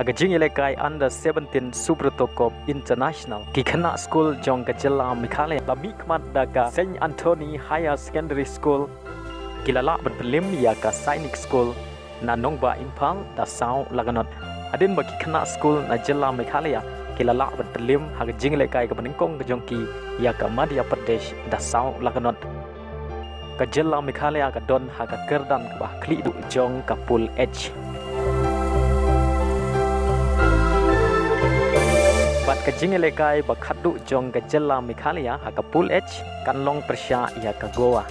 Haka Jylla under 17 Subroto International ki Khynnah School jong ka Jylla Meghalaya lami kmat daga Saint Anthony Higher Secondary School kilala berbelim ya ka Sainik School na nongba Impal da sau laganot adin bagi Khynnah School na Jylla Meghalaya kilala berbelim Haka Jylla ka peningkong ke jongki ya ka Madhya Pradesh da sau laganot ka Jylla Meghalaya ka don Haka kerdan ka bah kli du jong ka pool H bat ka Jylla ka bakhadu jong ka Jylla Meghalaya Haka pool H kan long persya ya ka Goa